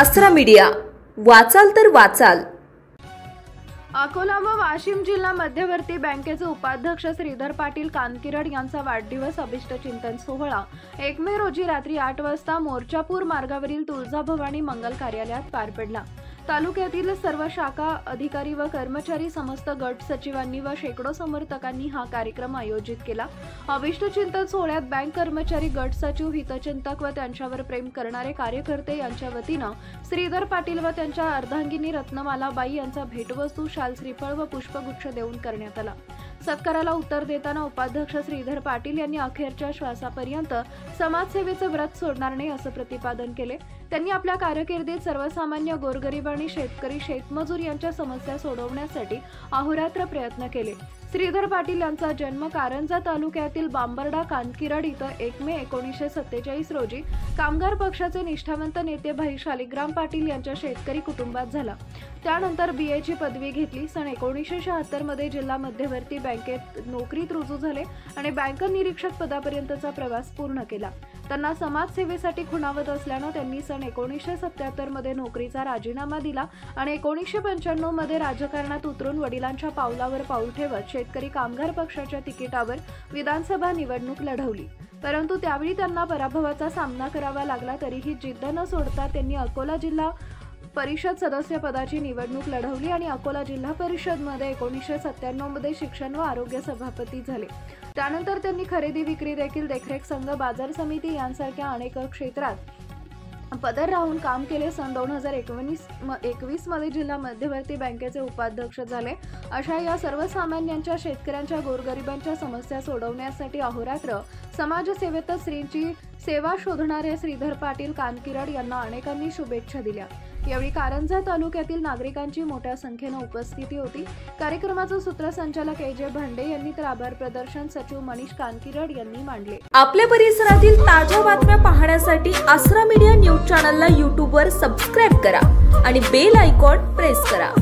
आसरा मीडिया, वाचाल तर वाचाल। अकोला व वाशिम जिल्हा मध्यवर्ती बँकेचे उपाध्यक्ष श्रीधर पाटील कानकिरड यांचा वाढदिवस अभिष्ट चिंतन सोहळा 1 मे रोजी रात्री 8 वाजता मोर्चापूर मार्गावरील तुळजाभवानी मंगल कार्यालयात पार पडला। तालुक्यातील सर्व शाखा अधिकारी व कर्मचारी, समस्त गट सचिवांनी व शेकडो समर्थकांनी हा कार्यक्रम आयोजित केला। अभिष्ट चिंतन सोहळ्यात बँक कर्मचारी, गट सचिव, हितचिंतक व त्यांच्यावर प्रेम करणारे कार्यकर्ते यांच्या वतीनं श्रीधर पाटील व त्यांच्या अर्धांगिनी रत्नमालाबाई यांचा भेटवस्तू, शाल, श्रीफळ व पुष्पगुच्छ देऊन करण्यात आला। सत्काराला उत्तर देताना उपाध्यक्ष श्रीधर पाटील यांनी अखेरच्या श्वासापर्यंत समाजसेवेचे व्रत सोडणार नाही असं प्रतिपादन केले। त्यांनी आपल्या कारकिर्दीत सर्वसामान्य, गोरगरीब आणि शेतकरी, शेतमजूर यांच्या समस्या सोडवण्यासाठी अहोरात्र प्रयत्न केले। श्रीधर पाटील यांचा जन्म कारंजा तालुक्यातील बांबर्डा कानकिरड इथं 1 मे 1947 रोजी कामगार पक्षाचे निष्ठावंत नेते भाई शालिग्राम पाटील यांच्या शेतकरी कुटुंबात झाला। त्यानंतर BA ची पदवी घेतली। सन 1976 मध्ये जिल्हा मध्यवर्ती बँकेत नोकरीत रुजू झाले आणि बँक निरीक्षक पदापर्यंतचा प्रवास पूर्ण केला। त्यांना समाजसेवेसाठी खुणावत असल्यानं त्यांनी सन 1977 मध्ये नोकरीचा राजीनामा दिला आणि 1995 मध्ये राजकारणात उतरून वडिलांच्या पावलावर पाऊल ठेवत शेतकरी कामगार पक्षाच्या तिकिटावर विधानसभा निवडणूक लढवली। परंतु त्यावेळी त्यांना पराभवाचा सामना करावा लागला। तरीही जिद्द न सोडता त्यांनी अकोला जिल्हा परिषद सदस्य पदाची निवडणूक लढवली आणि अकोला जिल्हा परिषद मध्ये 1997 मध्ये शिक्षण व आरोग्य सभापती झाले। त्यानंतर त्यांनी खरेदी विक्री देखील, देखरेख संघ, बाजार समिती यांसारख्या अनेक क्षेत्रात पदर राहून काम केले। सन 2021 मध्ये जिल्हा मध्यवर्ती बँकेचे उपाध्यक्ष झाले। अशा या सर्वसामान्यांच्या, शेतकऱ्यांच्या, गोरगरिबांच्या समस्या सोडवण्यासाठी अहोरात्र समाजसेवेतच श्रींची सेवा शोधणारे श्रीधर पाटील कानकिरड यांना अनेकांनी शुभेच्छा दिल्या। यावेळी कारंजा तालुक्यातील नागरिकांची मोठ्या संख्येने उपस्थिती होती। कार्यक्रमाचं सूत्रसंचालक AJ भांडे यांनी तर आभार प्रदर्शन सचिव मनीष कानकिरड यांनी मांडले। आपल्या परिसरातील ताज्या बातम्या पाहण्यासाठी आसरा मीडिया न्यूज चॅनलला YouTube वर सबस्क्राइब करा आणि बेल आयकॉन प्रेस करा।